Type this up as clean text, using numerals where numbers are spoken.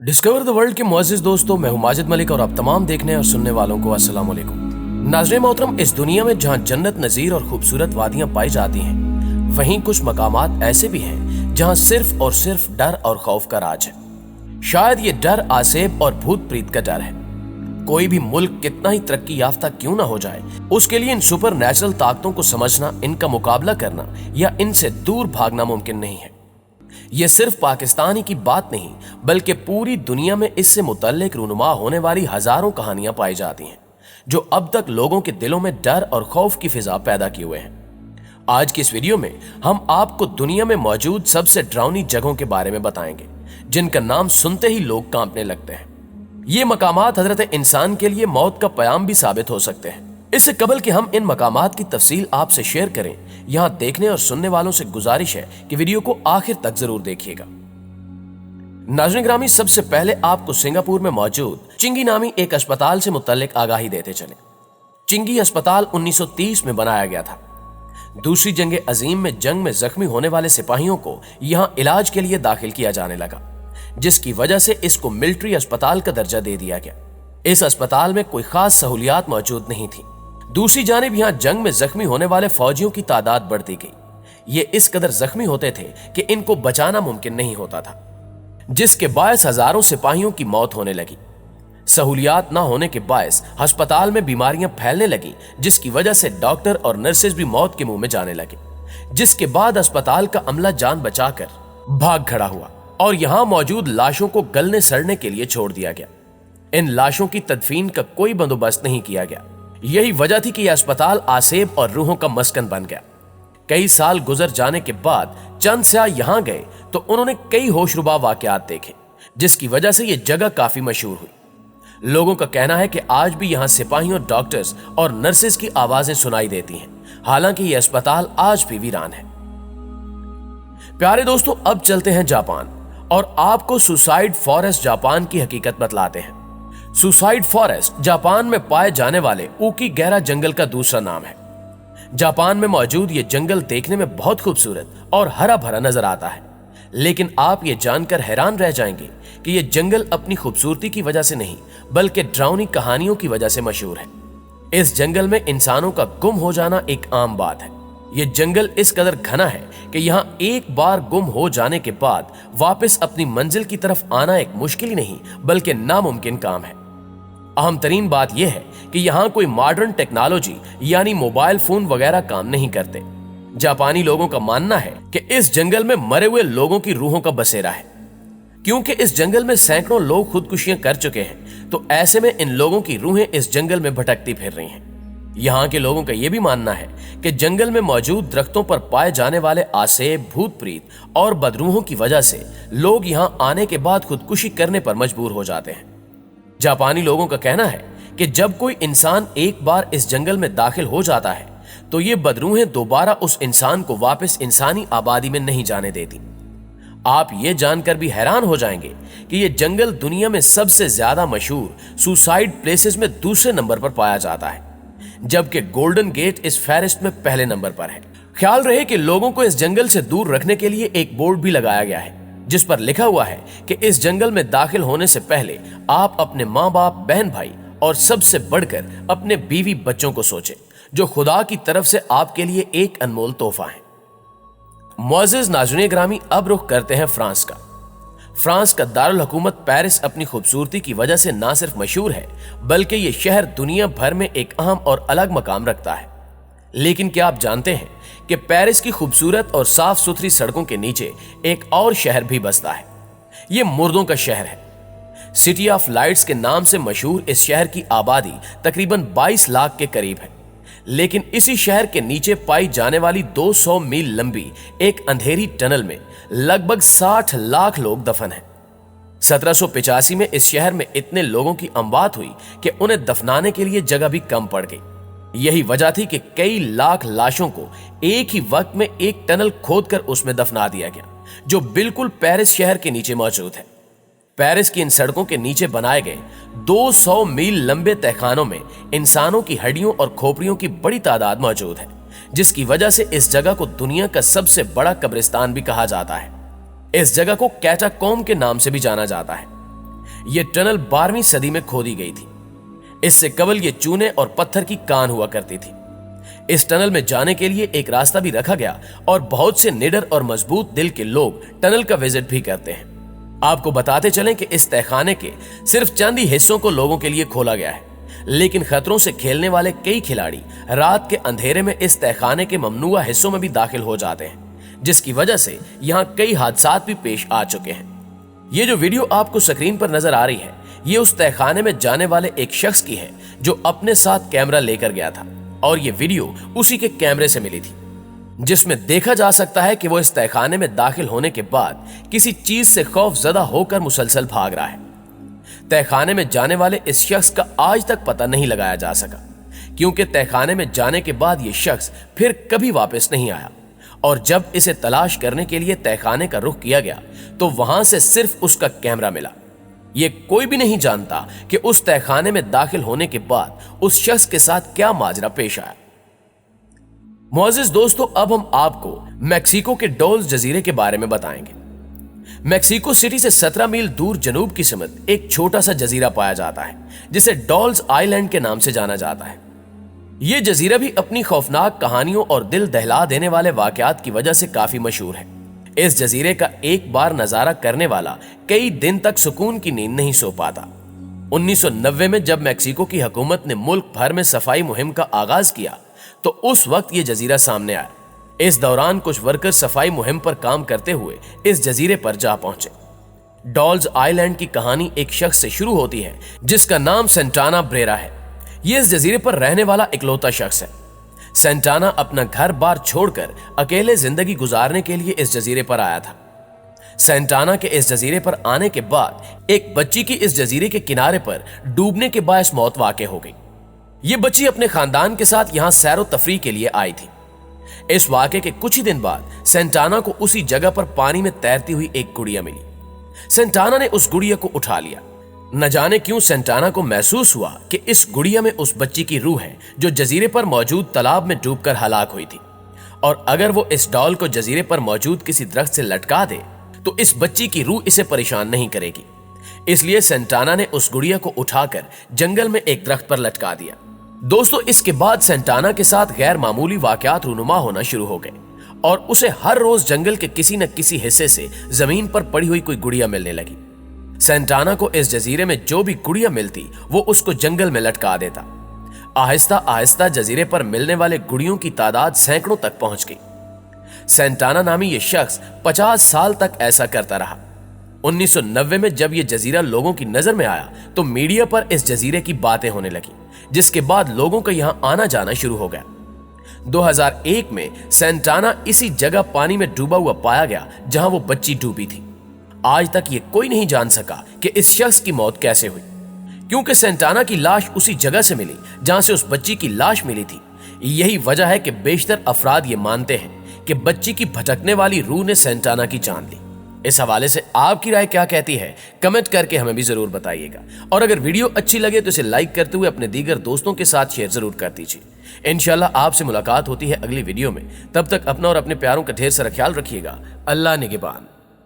Discover the world के मुअज़्ज़िज़ दोस्तों, मैं हूं माजिद मलिक और आप तमाम देखने और सुनने वालों को अस्सलाम वालेकुम। नाज़रीन मोहतरम, इस दुनिया में जहां जन्नत नज़ीर और खूबसूरत वादियां पाई जाती हैं, वहीं कुछ मकामात ऐसे भी हैं जहां सिर्फ और सिर्फ डर और खौफ का राज है। शायद ये डर आसेब और भूत प्रीत का डर है। कोई भी मुल्क कितना ही तरक्की याफ्ता क्यों ना हो जाए, उसके लिए इन सुपर नेचुरल ताकतों को समझना, इनका मुकाबला करना या इनसे दूर भागना मुमकिन नहीं है। ये सिर्फ पाकिस्तान ही की बात नहीं, बल्कि पूरी दुनिया में इससे मुतल्लिक रूनुमा होने वाली हजारों कहानियां पाई जाती हैं, जो अब तक लोगों के दिलों में डर और खौफ की फिजा पैदा किए हुए हैं। आज की इस वीडियो में हम आपको दुनिया में मौजूद सबसे डरावनी जगहों के बारे में बताएंगे, जिनका नाम सुनते ही लोग कांपने लगते हैं। ये मकामात हजरत इंसान के लिए मौत का प्याम भी साबित हो सकते हैं। इससे कबल कि हम इन मकामात की तफसील आपसे शेयर करें, यहां देखने और सुनने वालों से गुजारिश है कि वीडियो को आखिर तक जरूर देखिएगा। नाज़रीन ग्रामी, सबसे पहले आपको सिंगापुर में मौजूद चिंगी नामी एक अस्पताल से मुतल्लिक आगाही देते चले। चिंगी अस्पताल 1930 में बनाया गया था। दूसरी जंग अजीम में जंग में जख्मी होने वाले सिपाहियों को यहां इलाज के लिए दाखिल किया जाने लगा, जिसकी वजह से इसको मिलिट्री अस्पताल का दर्जा दे दिया गया। इस अस्पताल में कोई खास सहूलियात मौजूद नहीं थी। दूसरी जानिब यहां जंग में जख्मी होने वाले फौजियों की तादाद बढ़ती गई। ये इस कदर जख्मी होते थे कि इनको बचाना मुमकिन नहीं होता था, जिसके बायस हजारों सिपाहियों की मौत होने लगी। सहूलियात ना होने के बायस अस्पताल में बीमारियां फैलने लगी, जिसकी वजह से डॉक्टर और नर्सेज भी मौत के मुंह में जाने लगे। जिसके बाद अस्पताल का अमला जान बचाकर भाग खड़ा हुआ और यहां मौजूद लाशों को गलने सड़ने के लिए छोड़ दिया गया। इन लाशों की तदफीन का कोई बंदोबस्त नहीं किया गया। यही वजह थी कि यह अस्पताल आसेब और रूहों का मस्कन बन गया। कई साल गुजर जाने के बाद चंद स्याह यहां गए तो उन्होंने कई होशरुबा वाकयात देखे, जिसकी वजह से यह जगह काफी मशहूर हुई। लोगों का कहना है कि आज भी यहां सिपाहियों, डॉक्टर्स और नर्सेज की आवाजें सुनाई देती हैं, हालांकि यह अस्पताल आज भी वीरान है। प्यारे दोस्तों, अब चलते हैं जापान और आपको सुसाइड फॉरेस्ट जापान की हकीकत बतलाते हैं। सुसाइड फॉरेस्ट जापान में पाए जाने वाले ऊकी गहरा जंगल का दूसरा नाम है। जापान में मौजूद ये जंगल देखने में बहुत खूबसूरत और हरा भरा नजर आता है, लेकिन आप ये जानकर हैरान रह जाएंगे कि ये जंगल अपनी खूबसूरती की वजह से नहीं, बल्कि डरावनी कहानियों की वजह से मशहूर है। इस जंगल में इंसानों का गुम हो जाना एक आम बात है। ये जंगल इस कदर घना है कि यहाँ एक बार गुम हो जाने के बाद वापस अपनी मंजिल की तरफ आना एक मुश्किल ही नहीं, बल्कि नामुमकिन काम है। अहम तरीन बात यह है कि यहाँ कोई मॉडर्न टेक्नोलॉजी यानी मोबाइल फोन वगैरह काम नहीं करते। जापानी लोगों का मानना है कि इस जंगल में मरे हुए लोगों की रूहों का बसेरा है। क्योंकि इस जंगल में सैकड़ों लोग खुदकुशियां कर चुके हैं, तो ऐसे में इन लोगों की रूहें इस जंगल में भटकती फिर रही हैं। यहाँ के लोगों का यह भी मानना है कि जंगल में मौजूद दरख्तों पर पाए जाने वाले आसेब, भूत प्रीत और बदरूहों की वजह से लोग यहाँ आने के बाद खुदकुशी करने पर मजबूर हो जाते हैं। जापानी लोगों का कहना है कि जब कोई इंसान एक बार इस जंगल में दाखिल हो जाता है, तो ये बदरूहें दोबारा उस इंसान को वापस इंसानी आबादी में नहीं जाने देती। आप ये जानकर भी हैरान हो जाएंगे कि ये जंगल दुनिया में सबसे ज्यादा मशहूर सुसाइड प्लेसेस में दूसरे नंबर पर पाया जाता है, जबकि गोल्डन गेट इस फहरिस्त में पहले नंबर पर है। ख्याल रहे कि लोगों को इस जंगल से दूर रखने के लिए एक बोर्ड भी लगाया गया है, जिस पर लिखा हुआ है कि इस जंगल में दाखिल होने से पहले आप अपने माँ बाप, बहन भाई और सबसे बढ़कर अपने बीवी बच्चों को सोचें, जो खुदा की तरफ से आपके लिए एक अनमोल तोहफा है। मुअज़्ज़िज़ नाज़रीन ग्रामी, अब रुख करते हैं फ्रांस का। फ्रांस का दारुल हुकूमत पेरिस अपनी खूबसूरती की वजह से ना सिर्फ मशहूर है, बल्कि ये शहर दुनिया भर में एक अहम और अलग मकाम रखता है। लेकिन क्या आप जानते हैं कि पेरिस की खूबसूरत और साफ सुथरी सड़कों के नीचे एक और शहर भी बसता है। ये मुर्दों का शहर है। सिटी ऑफ लाइट्स के नाम से मशहूर इस शहर की आबादी तकरीबन 22 लाख के करीब है, लेकिन इसी शहर के नीचे पाई जाने वाली 200 मील लंबी एक अंधेरी टनल में लगभग 60 लाख लोग दफन हैं। 1785 में इस शहर में इतने लोगों की अमवात हुई कि उन्हें दफनाने के लिए जगह भी कम पड़ गई। यही वजह थी कि कई लाख लाशों को एक ही वक्त में एक टनल खोदकर उसमें दफना दिया गया, जो बिल्कुल पेरिस शहर के नीचे मौजूद है। पेरिस की इन सड़कों के नीचे बनाए गए 200 मील लंबे तहखानों में इंसानों की हड्डियों और खोपड़ियों की बड़ी तादाद मौजूद है, जिसकी वजह से इस जगह को दुनिया का सबसे बड़ा कब्रिस्तान भी कहा जाता है। इस जगह को कैटाकोम्ब के नाम से भी जाना जाता है। ये टनल 12वीं सदी में खोदी गई थी। इससे कबल ये चूने और पत्थर की कान हुआ करती थी। इस टनल में जाने के लिए एक रास्ता भी रखा गया और बहुत से निडर और मजबूत दिल के लोग टनल का विजिट भी करते हैं। आपको बताते चलें कि इस तहखाने के सिर्फ चंद ही हिस्सों को लोगों के लिए खोला गया है, लेकिन खतरों से खेलने वाले कई खिलाड़ी रात के अंधेरे में इस तहखाने के ममनुआ हिस्सों में भी दाखिल हो जाते हैं, जिसकी वजह से यहाँ कई हादसात भी पेश आ चुके हैं। ये जो वीडियो आपको स्क्रीन पर नजर आ रही है, ये उस तहखाने में जाने वाले एक शख्स की है जो अपने साथ कैमरा लेकर गया था और ये वीडियो उसी के कैमरे से मिली थी, जिसमें देखा जा सकता है कि वो इस तहखाने में दाखिल होने के बाद किसी चीज से खौफजदा होकर मुसलसल भाग रहा है। तहखाने में जाने वाले इस शख्स का आज तक पता नहीं लगाया जा सका, क्योंकि तहखाने में जाने के बाद ये शख्स फिर कभी वापस नहीं आया और जब इसे तलाश करने के लिए तहखाने का रुख किया गया तो वहां से सिर्फ उसका कैमरा मिला। ये कोई भी नहीं जानता कि उस तहखाने में दाखिल होने के बाद उस शख्स के साथ क्या माजरा पेश आया। मुअज़्ज़िज़ दोस्तों, अब हम आपको मैक्सिको के डॉल्स जजीरे के बारे में बताएंगे। मैक्सिको सिटी से 17 मील दूर जनूब की सिमत एक छोटा सा जजीरा पाया जाता है जिसे डॉल्स आइलैंड के नाम से जाना जाता है। यह जजीरा भी अपनी खौफनाक कहानियों और दिल दहला देने वाले वाकयात की वजह से काफी मशहूर है। इस जजीरे का एक बार नजारा करने वाला कई दिन तक सुकून की नींद नहीं सो पाता। 1990 में जब मैक्सिको की हुकूमत ने मुल्क भर में सफाई मुहिम का आगाज किया तो उस वक्त यह जजीरा सामने आया। इस दौरान कुछ वर्कर सफाई मुहिम पर काम करते हुए इस जजीरे पर जा पहुंचे। डॉल्स आइलैंड की कहानी एक शख्स से शुरू होती है जिसका नाम सेंटाना ब्रेरा है। यह इस जजीरे पर रहने वाला इकलौता शख्स है। सेंटाना अपना घर बार छोड़कर अकेले जिंदगी गुजारने के लिए इस जजीरे पर आया था। सेंटाना के इस जजीरे पर आने के बाद एक बच्ची की इस जजीरे के किनारे पर डूबने के बायस मौत वाक़ हो गई। ये बच्ची अपने खानदान के साथ यहां सैरो तफरी के लिए आई थी। इस वाक़े के कुछ ही दिन बाद सेंटाना को उसी जगह पर पानी में तैरती हुई एक गुड़िया मिली। सेंटाना ने उस गुड़िया को उठा लिया। न जाने क्यों सेंटाना को महसूस हुआ कि इस गुड़िया में उस बच्ची की रूह है जो जजीरे पर मौजूद तालाब में डूबकर हलाक हुई थी, और अगर वो इस डॉल को जजीरे पर मौजूद किसी दरख्त से लटका दे तो इस बच्ची की रूह इसे परेशान नहीं करेगी। इसलिए सेंटाना ने उस गुड़िया को उठाकर जंगल में एक दरख्त पर लटका दिया। दोस्तों, इसके बाद सेंटाना के साथ गैर मामूली वाकयात रूनुमा होना शुरू हो गए और उसे हर रोज जंगल के किसी न किसी हिस्से से जमीन पर पड़ी हुई कोई गुड़िया मिलने लगी। सेंटाना को इस जजीरे में जो भी गुड़िया मिलती वो उसको जंगल में लटका देता। आहिस्ता आहिस्ता जजीरे पर मिलने वाले गुड़ियों की तादाद सैकड़ों तक पहुंच गई। सेंटाना नामी ये शख्स 50 साल तक ऐसा करता रहा। 1990 में जब ये जजीरा लोगों की नजर में आया तो मीडिया पर इस जजीरे की बातें होने लगी, जिसके बाद लोगों का यहां आना जाना शुरू हो गया। 2001 में सेंटाना इसी जगह पानी में डूबा हुआ पाया गया जहां वो बच्ची डूबी थी। आज तक ये कोई नहीं जान सका कि इस शख्स की मौत कैसे हुई, क्योंकि सेंटाना की लाश उसी जगह से मिली जहां से उस बच्ची की लाश मिली थी। यही वजह है कि बेशतर अफराद ये मानते हैं कि बच्ची की भटकने वाली रूह ने सेंटाना की जान ली। इस हवाले से आपकी राय क्या कहती है, कमेंट करके हमें भी जरूर बताइएगा। और अगर वीडियो अच्छी लगे तो इसे लाइक करते हुए अपने दीगर दोस्तों के साथ शेयर जरूर कर दीजिए। इंशाल्लाह आपसे मुलाकात होती है अगली वीडियो में। तब तक अपना और अपने प्यारों का ढेर सारा ख्याल रखिएगा। अल्लाह निगहबान।